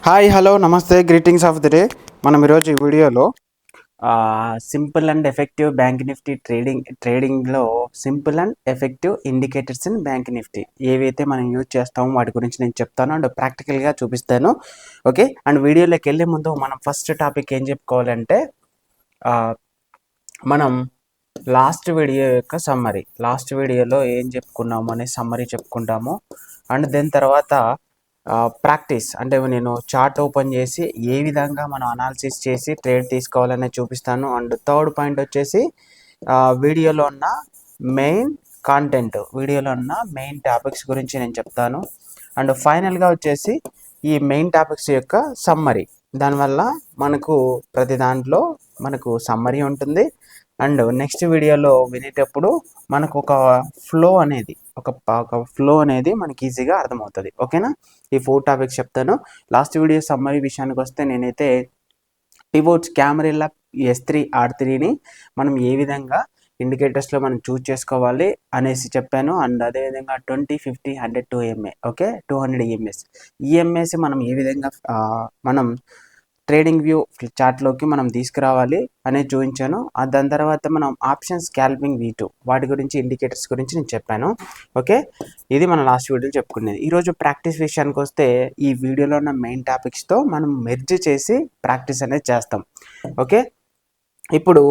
Hi hello నమస్తే greetings of the day. మనం ఈరోజు ఈ వీడియోలో simple and effective bank nifty ట్రేడింగ్లో simple and effective indicators in bank nifty ఏవైతే మనం యూజ్ చేస్తామో వాటి గురించి నేను చెప్తాను అండ్ ప్రాక్టికల్గా చూపిస్తాను. ఓకే, అండ్ వీడియోలోకి వెళ్ళే ముందు మనం ఫస్ట్ టాపిక్ ఏం చెప్పుకోవాలంటే మనం లాస్ట్ వీడియోలో ఏం చెప్పుకున్నాము అనే సమ్మరీ చెప్పుకుంటాము. అండ్ దాని తర్వాత ప్రాక్టీస్ అంటే నేను చార్ట్ ఓపెన్ చేసి ఏ విధంగా మనం అనాలిసిస్ చేసి ట్రేడ్ తీసుకోవాలని చూపిస్తాను. అండ్ థర్డ్ పాయింట్ వచ్చేసి వీడియోలో ఉన్న మెయిన్ టాపిక్స్ గురించి నేను చెప్తాను. అండ్ ఫైనల్గా వచ్చేసి ఈ మెయిన్ టాపిక్స్ యొక్క సమ్మరీ, దానివల్ల మనకు ప్రతి దాంట్లో మనకు సమ్మరీ ఉంటుంది. అండ్ నెక్స్ట్ వీడియోలో వినేటప్పుడు మనకు ఒక ఫ్లో అనేది మనకి ఈజీగా అర్థమవుతుంది. ఓకేనా, ఈ 4 టాపిక్స్ చెప్తాను. లాస్ట్ వీడియో సమ్మరీ విషయానికి వస్తే నేనైతే పివోట్స్ క్యామరిల్లా S3 R3ని మనం ఏ విధంగా ఇండికేటర్స్లో మనం చూజ్ చేసుకోవాలి అనేసి చెప్పాను. అండ్ అదేవిధంగా 20, 50, 100, 200 ఓకే 200 ఈఎంఏస్ మనం ఏ విధంగా మనం ట్రేడింగ్ వ్యూ చార్ట్లోకి మనం తీసుకురావాలి అనేది చూపించాను. దాని తర్వాత మనం ఆప్షన్ స్కాల్పింగ్ V2 వాటి గురించి ఇండికేటర్స్ గురించి నేను చెప్పాను. ఓకే, ఇది మనం లాస్ట్ వీడియోలో చెప్పుకునేది. ఈరోజు ప్రాక్టీస్ విషయానికి వస్తే ఈ వీడియోలో ఉన్న మెయిన్ టాపిక్స్తో మనం మెర్జ్ చేసి ప్రాక్టీస్ అనేది చేస్తాం. ఓకే, ఇప్పుడు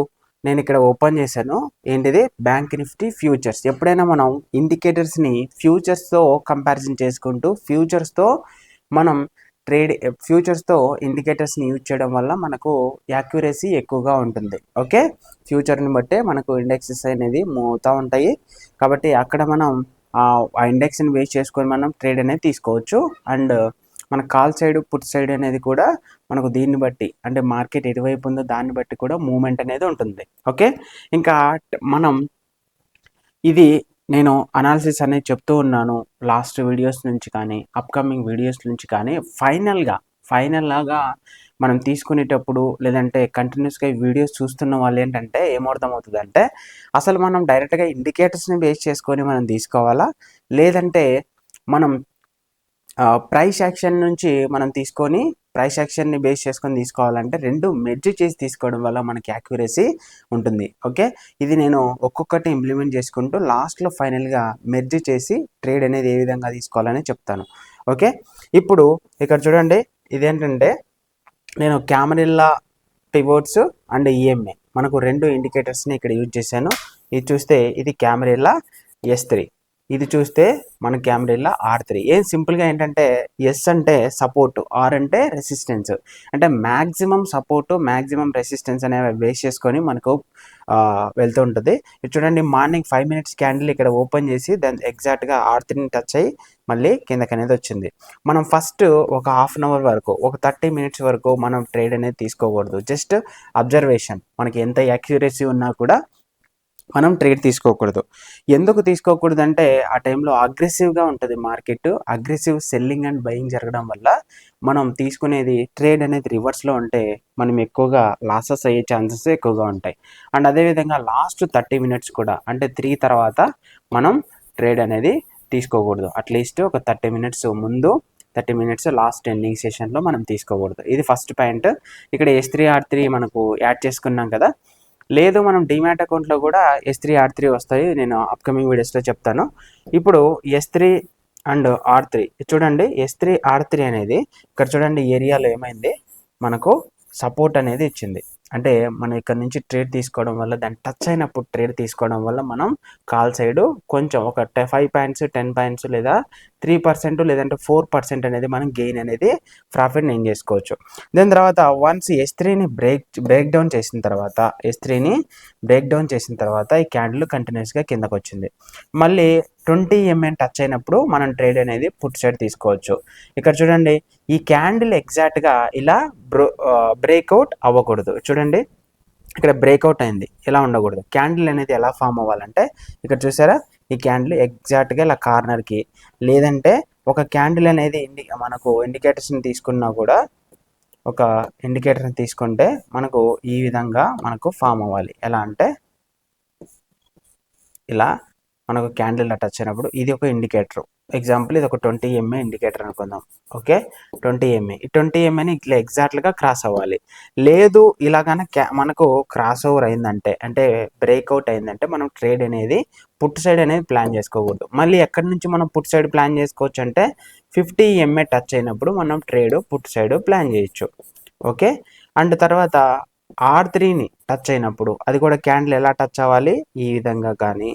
నేను ఇక్కడ ఓపెన్ చేశాను. ఏంటిది? Bank Nifty futures. ఎప్పుడైనా మనం ఇండికేటర్స్ని ఫ్యూచర్స్తో కంపారిజన్ చేసుకుంటూ మనం ఫ్యూచర్స్తో ఇండికేటర్స్ని యూజ్ చేయడం వల్ల మనకు యాక్యురసీ ఎక్కువగా ఉంటుంది. ఓకే, ఫ్యూచర్ని బట్టే మనకు ఇండెక్సెస్ అనేది మూవ్ అవుతూ ఉంటాయి. కాబట్టి అక్కడ మనం ఆ ఇండెక్స్ని బేస్ చేసుకొని మనం ట్రేడ్ అనేది తీసుకోవచ్చు. అండ్ మన కాల్ సైడ్ పుట్ సైడ్ అనేది కూడా మనకు దీన్ని బట్టి, అంటే మార్కెట్ ఎటువైపు ఉందో దాన్ని బట్టి కూడా మూవ్మెంట్ అనేది ఉంటుంది. ఓకే, ఇంకా మనం ఇది నేను అనాలిసిస్ అనేది చెప్తూ ఉన్నాను లాస్ట్ వీడియోస్ నుంచి కానీ అప్కమింగ్ వీడియోస్ నుంచి కానీ. ఫైనల్ లాగా మనం తీసుకునేటప్పుడు లేదంటే కంటిన్యూస్గా వీడియోస్ చూస్తున్న వాళ్ళు ఏంటంటే ఏమర్థమవుతుంది అంటే, అసలు మనం డైరెక్ట్గా ఇండికేటర్స్ని బేస్ చేసుకొని మనం తీసుకోవాలా, లేదంటే మనం ప్రైస్ యాక్షన్ నుంచి మనం తీసుకొని ప్రైస్ యాక్షన్ని బేస్ చేసుకొని తీసుకోవాలంటే రెండు మెర్జ్ చేసి తీసుకోవడం వల్ల మనకి యాక్యురసీ ఉంటుంది. ఓకే, ఇది నేను ఒక్కొక్కటి ఇంప్లిమెంట్ చేసుకుంటూ లాస్ట్లో ఫైనల్గా మెర్జ్ చేసి ట్రేడ్ అనేది ఏ విధంగా తీసుకోవాలని చెప్తాను. ఓకే, ఇప్పుడు ఇక్కడ చూడండి, ఇదేంటంటే నేను క్యామరిల్లా పివోట్స్ అండ్ ఈఎంఏ మనకు రెండు ఇండికేటర్స్ని ఇక్కడ యూజ్ చేశాను. ఇది చూస్తే ఇది క్యామరిల్లా S3, ఇది చూస్తే మన క్యామరిల్లా R3. ఏం సింపుల్గా ఏంటంటే S అంటే సపోర్టు, R అంటే రెసిస్టెన్స్. అంటే మ్యాక్సిమం సపోర్టు మ్యాక్సిమం రెసిస్టెన్స్ అనేవి బేస్ చేసుకొని మనకు వెళ్తూ ఉంటుంది. ఇది చూడండి, మార్నింగ్ 5 minutes క్యాండిల్ ఇక్కడ ఓపెన్ చేసి దాని ఎగ్జాక్ట్గా R3ని టచ్ అయ్యి మళ్ళీ కిందకి అనేది వచ్చింది. మనం ఫస్ట్ ఒక హాఫ్ అన్ అవర్ వరకు, ఒక 30 minutes వరకు మనం ట్రేడ్ అనేది తీసుకోకూడదు. జస్ట్ అబ్జర్వేషన్, మనకి ఎంత యాక్యురసీ ఉన్నా కూడా మనం ట్రేడ్ తీసుకోకూడదు. ఎందుకు తీసుకోకూడదు అంటే ఆ టైంలో అగ్రెసివ్గా ఉంటుంది market. Aggressive selling and buying జరగడం వల్ల మనం తీసుకునేది ట్రేడ్ అనేది రివర్స్లో ఉంటే మనం ఎక్కువగా లాసెస్ అయ్యే ఛాన్సెస్ ఎక్కువగా ఉంటాయి. అండ్ అదేవిధంగా లాస్ట్ 30 minutes కూడా, అంటే 3 తర్వాత మనం ట్రేడ్ అనేది తీసుకోకూడదు. అట్లీస్ట్ ఒక 30 minutes ముందు, 30 minutes లాస్ట్ ఎండింగ్ సెషన్లో మనం తీసుకోకూడదు. ఇది ఫస్ట్ పాయింట్. ఇక్కడ S3 R3 మనకు యాడ్ చేసుకున్నాం కదా. లేదు, మనం డిమాట్ అకౌంట్లో కూడా S3 R3 వస్తాయి, నేను అప్కమింగ్ వీడియోస్లో చెప్తాను. ఇప్పుడు S3 అండ్ R3 చూడండి. S3 R3 అనేది ఇక్కడ చూడండి, ఏరియాలో ఏమైంది, మనకు సపోర్ట్ అనేది ఇచ్చింది. అంటే మనం ఇక్కడ నుంచి ట్రేడ్ తీసుకోవడం వల్ల, దాన్ని టచ్ అయినప్పుడు ట్రేడ్ తీసుకోవడం వల్ల మనం కాల్ సైడ్ కొంచెం ఒక 5 points 10 points లేదా 3% లేదంటే 4% అనేది మనం గెయిన్ అనేది ప్రాఫిట్ నేను చేసుకోవచ్చు. దాని తర్వాత వన్స్ S3ని బ్రేక్ డౌన్ చేసిన తర్వాత ఈ క్యాండిల్ కంటిన్యూస్గా కిందకు వచ్చింది. మళ్ళీ 20 MA టచ్ అయినప్పుడు మనం ట్రేడ్ అనేది పుట్ సైడ్ తీసుకోవచ్చు. ఇక్కడ చూడండి, ఈ క్యాండిల్ ఎగ్జాక్ట్గా ఇలా బ్రేక్అవుట్ అవ్వకూడదు. చూడండి, ఇక్కడ బ్రేక్అవుట్ అయింది, ఇలా ఉండకూడదు. క్యాండిల్ అనేది ఎలా ఫామ్ అవ్వాలంటే, ఇక్కడ చూసారా, ఈ క్యాండిల్ ఎగ్జాక్ట్గా ఇలా కార్నర్కి, లేదంటే ఒక క్యాండిల్ అనేది మనకు ఇండికేటర్స్ని తీసుకున్నా కూడా, ఒక ఇండికేటర్ని తీసుకుంటే మనకు ఈ విధంగా మనకు ఫామ్ అవ్వాలి. ఎలా అంటే ఇలా మనకు క్యాండిల్ టచ్ అయినప్పుడు ఇది ఒక ఇండికేటర్. ఎగ్జాంపుల్ ఇది ఒక 20 ఎంఏ ఇండికేటర్ అనుకుందాం. Okay, 20 MA. ఈ 20 ఎంఏని ఇట్లా ఎగ్జాక్ట్గా క్రాస్ అవ్వాలి. లేదు ఇలాగన మనకు క్రాస్ ఓవర్ అయిందంటే, అంటే బ్రేక్అవుట్ అయిందంటే మనం ట్రేడ్ అనేది పుట్ సైడ్ అనేది ప్లాన్ చేసుకోకూడదు. మళ్ళీ ఎక్కడి నుంచి మనం పుట్ సైడ్ ప్లాన్ చేసుకోవచ్చు అంటే 50 ఎంఏ టచ్ అయినప్పుడు మనం ట్రేడ్ పుట్ సైడ్ ప్లాన్ చేయొచ్చు. ఓకే, అండ్ తర్వాత R3ని టచ్ అయినప్పుడు అది కూడా క్యాండిల్ ఎలా టచ్ అవ్వాలి, ఈ విధంగా కానీ,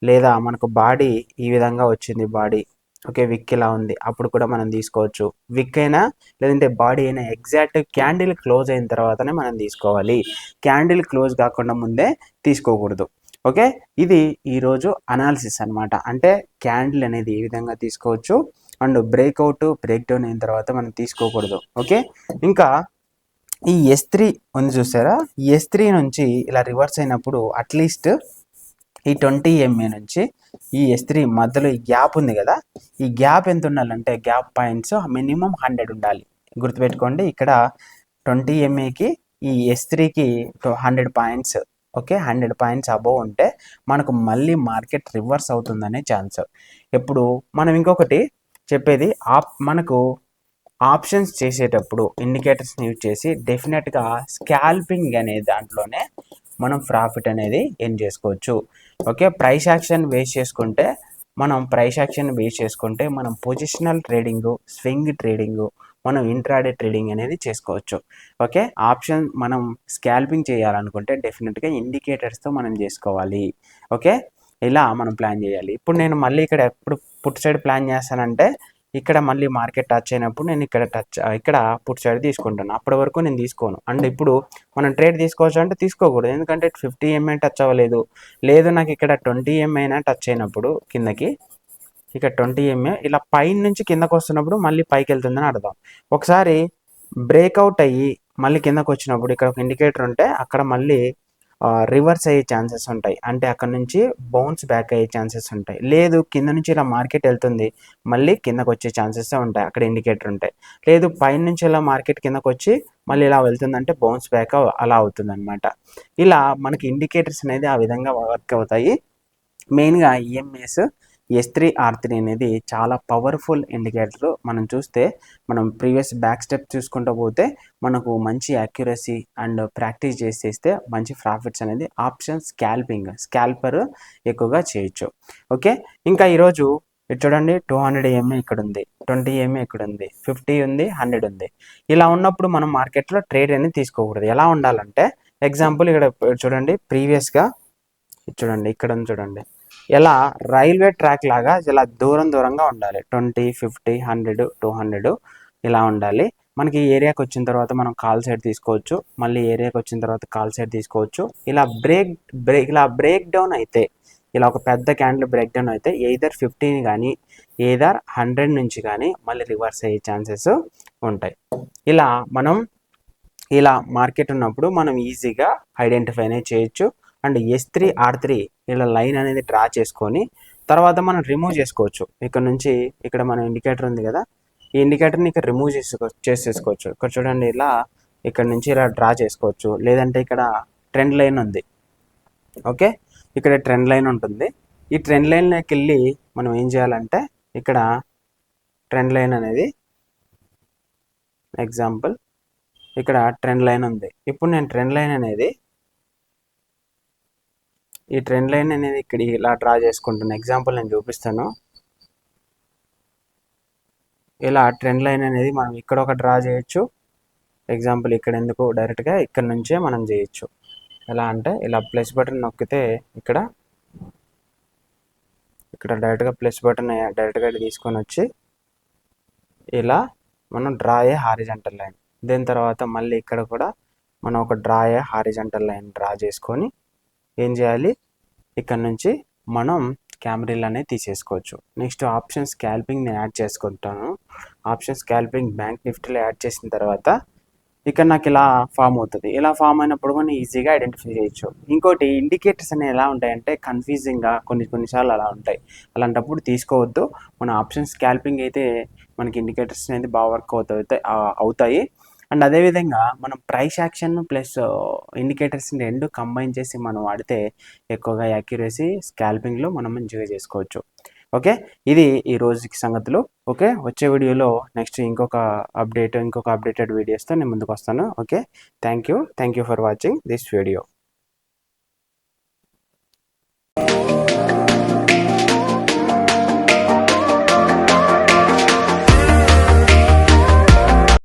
లేదా మనకు బాడీ ఈ విధంగా వచ్చింది బాడీ, ఓకే, విక్ ఇలా ఉంది, అప్పుడు కూడా మనం తీసుకోవచ్చు. విక్ అయినా లేదంటే బాడీ అయినా ఎగ్జాక్ట్ క్యాండిల్ క్లోజ్ అయిన తర్వాతనే మనం తీసుకోవాలి. క్యాండిల్ క్లోజ్ కాకుండా ముందే తీసుకోకూడదు. ఓకే, ఇది ఈరోజు అనాలిసిస్ అనమాట. అంటే క్యాండిల్ అనేది ఏ విధంగా తీసుకోవచ్చు అండ్ బ్రేక్అవుట్ బ్రేక్ డౌన్ అయిన తర్వాత మనం తీసుకోకూడదు. ఓకే, ఇంకా ఈ S3 ఉంది చూసారా, ఈ S3 నుంచి ఇలా రివర్స్ అయినప్పుడు అట్లీస్ట్ ఈ 20 ఎంఏ నుంచి ఈ S3 మధ్యలో ఈ గ్యాప్ ఉంది కదా, ఈ గ్యాప్ ఎంత ఉండాలంటే గ్యాప్ పాయింట్స్ మినిమం 100 ఉండాలి. గుర్తుపెట్టుకోండి, ఇక్కడ 20 ఎంఏకి ఈ S3కి 100 పాయింట్స్. ఓకే, 100 పాయింట్స్ అబోవ్ ఉంటే మనకు మళ్ళీ మార్కెట్ రివర్స్ అవుతుందనే ఛాన్స్. ఎప్పుడు మనం ఇంకొకటి చెప్పేది, మనకు ఆప్షన్స్ చేసేటప్పుడు ఇండికేటర్స్ని యూజ్ చేసి డెఫినెట్గా స్కాల్పింగ్ అనే దాంట్లోనే మనం ప్రాఫిట్ అనేది ఎర్న్ చేసుకోవచ్చు. ఓకే, ప్రైస్ యాక్షన్ వేస్ట్ చేసుకుంటే మనం పొజిషనల్ ట్రేడింగ్, స్వింగ్ ట్రేడింగ్, మనం ఇంట్రాడే ట్రేడింగ్ అనేది చేసుకోవచ్చు. ఓకే, ఆప్షన్ మనం స్కాల్పింగ్ చేయాలనుకుంటే డెఫినెట్గా ఇండికేటర్స్తో మనం చేసుకోవాలి. ఓకే, ఇలా మనం ప్లాన్ చేయాలి. ఇప్పుడు నేను మళ్ళీ ఇక్కడ ఎప్పుడు పుట్ సైడ్ ప్లాన్ చేస్తానంటే ఇక్కడ మళ్ళీ మార్కెట్ టచ్ అయినప్పుడు నేను ఇక్కడ పుట్ సైడ్ తీసుకుంటాను. అప్పటి వరకు నేను తీసుకోను. అండ్ ఇప్పుడు మనం ట్రేడ్ తీసుకోవచ్చు అంటే తీసుకోకూడదు, ఎందుకంటే 50 ఎంఐ టచ్ అవ్వలేదు. లేదు నాకు ఇక్కడ 20 ఎంఐ టచ్ అయినప్పుడు కిందకి, ఇక్కడ 20 ఎంఏ ఇలా పైన నుంచి కిందకు వస్తున్నప్పుడు మళ్ళీ పైకి వెళ్తుందని అర్థం. ఒకసారి బ్రేక్అవుట్ అయ్యి మళ్ళీ కిందకు వచ్చినప్పుడు ఇక్కడ ఒక ఇండికేటర్ ఉంటే అక్కడ మళ్ళీ రివర్స్ అయ్యే ఛాన్సెస్ ఉంటాయి. అంటే అక్కడ నుంచి బౌన్స్ బ్యాక్ అయ్యే ఛాన్సెస్ ఉంటాయి. లేదు కింద నుంచి ఇలా మార్కెట్ వెళ్తుంది, మళ్ళీ కిందకు వచ్చే ఛాన్సెస్ ఉంటాయి, అక్కడ ఇండికేటర్ ఉంటాయి. లేదు పైన నుంచి ఇలా మార్కెట్ కిందకు వచ్చి మళ్ళీ ఇలా వెళ్తుందంటే బౌన్స్ బ్యాక్ అలా అవుతుంది అనమాట. ఇలా మనకి ఇండికేటర్స్ అనేది ఆ విధంగా వర్క్ అవుతాయి. మెయిన్గా ఈఎంఎస్ S3 R3 అనేది చాలా పవర్ఫుల్ ఇండికేటర్. మనం చూస్తే మనం ప్రీవియస్ బ్యాక్ స్టెప్ చూసుకుంటూ పోతే మనకు మంచి యాక్యురసీ అండ్ ప్రాక్టీస్ చేస్తే మంచి ప్రాఫిట్స్ అనేది ఆప్షన్ స్కాల్పర్ ఎక్కువగా చేయొచ్చు. ఓకే, ఇంకా ఈరోజు చూడండి 200 ఎంఏ ఇక్కడ ఉంది, 20 ఎంఏ ఇక్కడ ఉంది, 50 ఉంది, 100 ఉంది. ఇలా ఉన్నప్పుడు మనం మార్కెట్లో ట్రేడ్ అనేది తీసుకోకూడదు. ఎలా ఉండాలంటే ఎగ్జాంపుల్ ఇక్కడ చూడండి, ప్రీవియస్గా చూడండి ఇక్కడ ఉంది చూడండి, ఎలా రైల్వే ట్రాక్ లాగా ఇలా దూరంగా ఉండాలి. 20, 50, 100, 200 ఇలా ఉండాలి. మనకి ఈ ఏరియాకి వచ్చిన తర్వాత మనం కాల్ సైడ్ తీసుకోవచ్చు, మళ్ళీ ఏరియాకి వచ్చిన తర్వాత కాల్ సైడ్ తీసుకోవచ్చు. ఇలా బ్రేక్ డౌన్ అయితే, ఇలా ఒక పెద్ద క్యాండిల్ బ్రేక్ డౌన్ అయితే ఎయిదర్ 50 కానీ ఎయిదర్ 100 నుంచి కానీ మళ్ళీ రివర్స్ అయ్యే ఛాన్సెస్ ఉంటాయి. ఇలా మార్కెట్ ఉన్నప్పుడు మనం ఈజీగా ఐడెంటిఫై అనేది చేయొచ్చు. అండ్ S3 R3 ఇలా లైన్ అనేది డ్రా చేసుకొని తర్వాత మనం రిమూవ్ చేసుకోవచ్చు. ఇక్కడ నుంచి ఇక్కడ మన ఇండికేటర్ ఉంది కదా, ఈ ఇండికేటర్ని ఇక్కడ రిమూవ్ చేసేసుకోవచ్చు. ఇక్కడ చూడండి, ఇలా ఇక్కడ నుంచి ఇలా డ్రా చేసుకోవచ్చు. లేదంటే ఇక్కడ ట్రెండ్ లైన్ ఉంది. ఓకే, ఇక్కడ ట్రెండ్ లైన్ ఉంటుంది. ఈ ట్రెండ్ లైన్లోకి వెళ్ళి మనం ఏం చేయాలంటే ఇక్కడ ట్రెండ్ లైన్ అనేది ఎగ్జాంపుల్ ఇక్కడ ట్రెండ్ లైన్ ఉంది. ఇప్పుడు నేను ట్రెండ్ లైన్ అనేది ఇక్కడ ఇలా డ్రా చేసుకుంటున్నాను. ఎగ్జాంపుల్ నేను చూపిస్తాను. ఇలా ట్రెండ్ లైన్ అనేది మనం ఇక్కడ ఒక డ్రా చేయొచ్చు. ఎగ్జాంపుల్ ఇక్కడ ఎందుకు, డైరెక్ట్గా ఇక్కడ నుంచే మనం చేయొచ్చు. ఎలా అంటే ఇలా ప్లస్ బటన్ నొక్కితే ఇక్కడ డైరెక్ట్గా ప్లస్ బటన్ డైరెక్ట్గా తీసుకొని వచ్చి ఇలా మనం డ్రా అయ్యే హారిజంటల్ లైన్. దీని తర్వాత మళ్ళీ ఇక్కడ కూడా మనం ఒక డ్రా అయ్యే హారిజంటల్ లైన్ డ్రా చేసుకొని ఏం చేయాలి, ఇక్కడ నుంచి మనం క్యామెరీలు అనేది తీసేసుకోవచ్చు. నెక్స్ట్ ఆప్షన్ స్కాల్పింగ్ నేను యాడ్ చేసుకుంటాను. ఆప్షన్ స్కాల్పింగ్ బ్యాంక్ నిఫ్టీలో యాడ్ చేసిన తర్వాత ఇక్కడ నాకు ఇలా ఫామ్ అవుతుంది. ఇలా ఫామ్ అయినప్పుడు మనం ఈజీగా ఐడెంటిఫై చేయొచ్చు. ఇంకోటి ఇండికేటర్స్ అనేవి ఎలా ఉంటాయంటే కన్ఫ్యూజింగ్గా కొన్నిసార్లు అలా ఉంటాయి. అలాంటప్పుడు తీసుకోవద్దు. మన ఆప్షన్ స్కాల్పింగ్ అయితే మనకి ఇండికేటర్స్ అనేది బాగా వర్క్ అవుతాయి. అండ్ అదేవిధంగా మనం ప్రైస్ యాక్షన్ ప్లస్ ఇండికేటర్స్ని రెండు కంబైన్ చేసి మనం వాడితే ఎక్కువగా యాక్యురసీ స్కాల్పింగ్లో మనం మంచిగా చేసుకోవచ్చు. ఓకే, ఇది ఈ రోజుకి సంగతులు. ఓకే, వచ్చే వీడియోలో నెక్స్ట్ ఇంకొక అప్డేటెడ్ వీడియోస్తో నేను ముందుకు వస్తాను. Okay, thank you for watching this video.